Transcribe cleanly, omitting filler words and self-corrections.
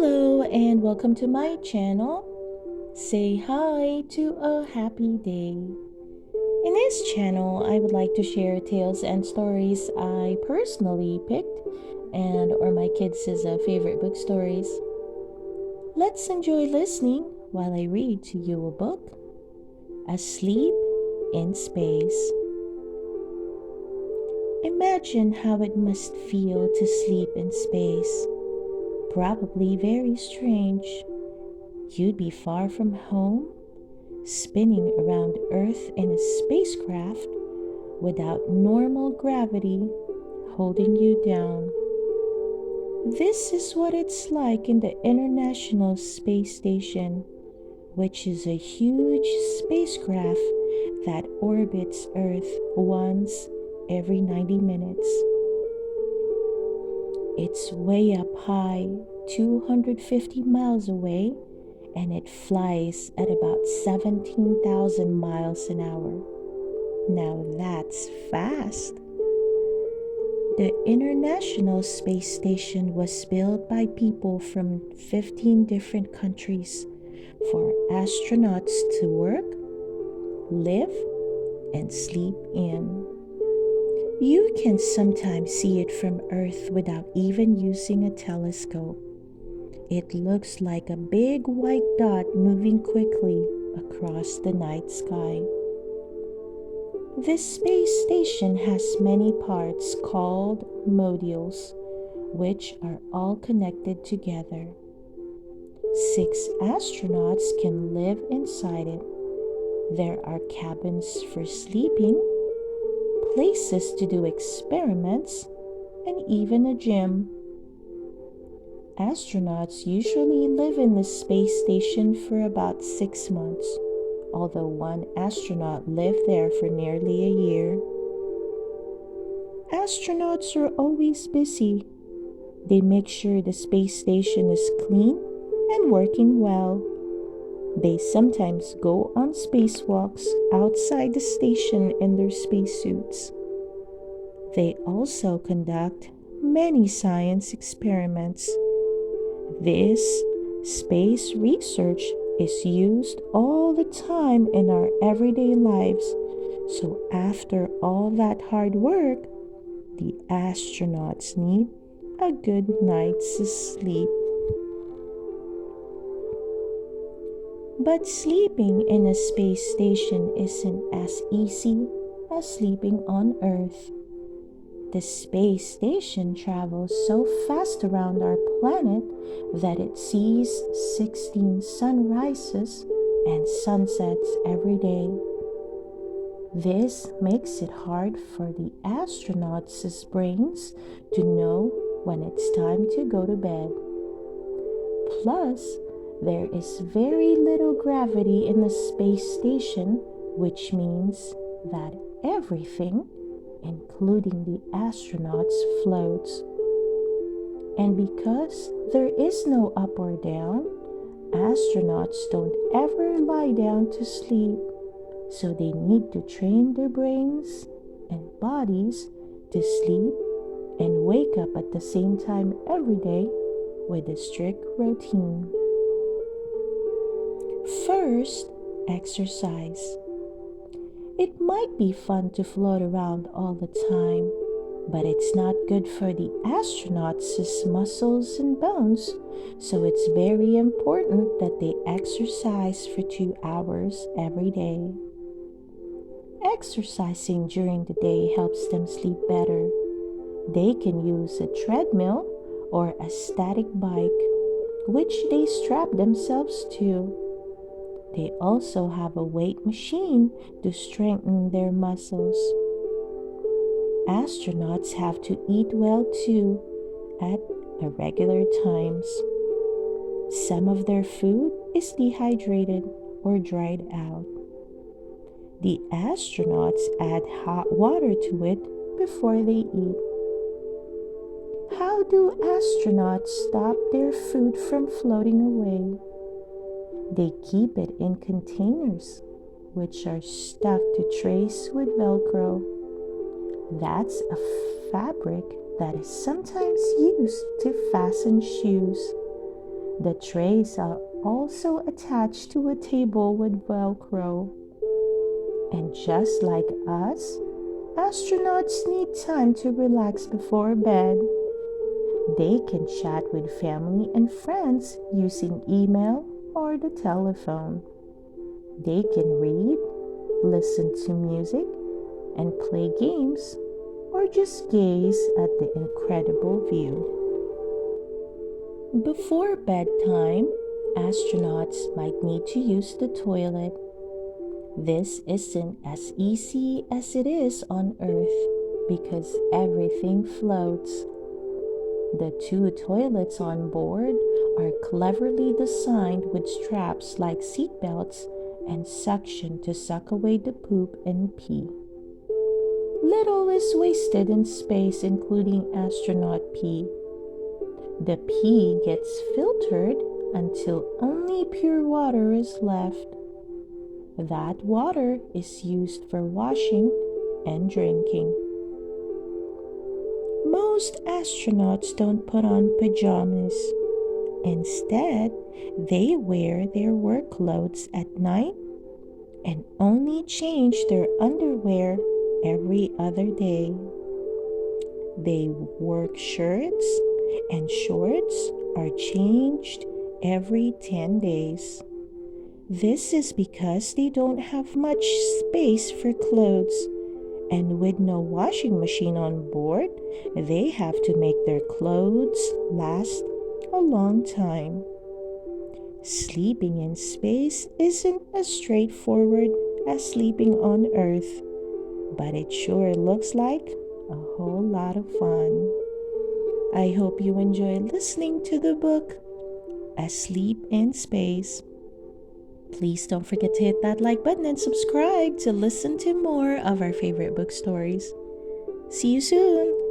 Hello and welcome to my channel. Say hi to a happy day. In this channel, I would like to share tales and stories I personally picked and or my kids' favorite book stories. Let's enjoy listening while I read to you a book, Asleep in Space. Imagine how it must feel to sleep in space. Probably very strange. You'd be far from home, spinning around Earth in a spacecraft without normal gravity holding you down. This is what it's like in the International Space Station, which is a huge spacecraft that orbits Earth once every 90 minutes. It's way up high, 250 miles away, and it flies at about 17,000 miles an hour. Now that's fast. The International Space Station was built by people from 15 different countries for astronauts to work, live, and sleep in. You can sometimes see it from Earth without even using a telescope. It looks like a big white dot moving quickly across the night sky. This space station has many parts called modules, which are all connected together. 6 astronauts can live inside it. There are cabins for sleeping, places to do experiments, and even a gym. Astronauts usually live in the space station for about 6 months, although one astronaut lived there for nearly a year. Astronauts are always busy. They make sure the space station is clean and working well. They sometimes go on spacewalks outside the station in their spacesuits. They also conduct many science experiments. This space research is used all the time in our everyday lives, so after all that hard work, the astronauts need a good night's sleep. But sleeping in a space station isn't as easy as sleeping on Earth. The space station travels so fast around our planet that it sees 16 sunrises and sunsets every day. This makes it hard for the astronauts' brains to know when it's time to go to bed. Plus, there is very little gravity in the space station, which means that everything, including the astronauts, floats. And because there is no up or down, astronauts don't ever lie down to sleep, so they need to train their brains and bodies to sleep and wake up at the same time every day with a strict routine. First, exercise. It might be fun to float around all the time, but it's not good for the astronauts' muscles and bones, so it's very important that they exercise for 2 hours every day. Exercising during the day helps them sleep better. They can use a treadmill or a static bike, which they strap themselves to. They also have a weight machine to strengthen their muscles. Astronauts have to eat well too, at irregular times. Some of their food is dehydrated or dried out. The astronauts add hot water to it before they eat. How do astronauts stop their food from floating away? They keep it in containers, which are stuck to trays with Velcro. That's a fabric that is sometimes used to fasten shoes. The trays are also attached to a table with Velcro. And just like us, astronauts need time to relax before bed. They can chat with family and friends using email or the telephone. They can read, listen to music, and play games, or just gaze at the incredible view. Before bedtime, astronauts might need to use the toilet. This isn't as easy as it is on Earth because everything floats. The two toilets on board are cleverly designed with straps like seatbelts and suction to suck away the poop and pee. Little is wasted in space, including astronaut pee. The pee gets filtered until only pure water is left. That water is used for washing and drinking. Most astronauts don't put on pajamas. Instead, they wear their work clothes at night and only change their underwear every other day. They work shirts and shorts are changed every 10 days. This is because they don't have much space for clothes, and with no washing machine on board, they have to make their clothes last a long time. Sleeping in space isn't as straightforward as sleeping on Earth, but it sure looks like a whole lot of fun. I hope you enjoy listening to the book Asleep in Space. Please don't forget to hit that like button and subscribe to listen to more of our favorite book stories. See you soon!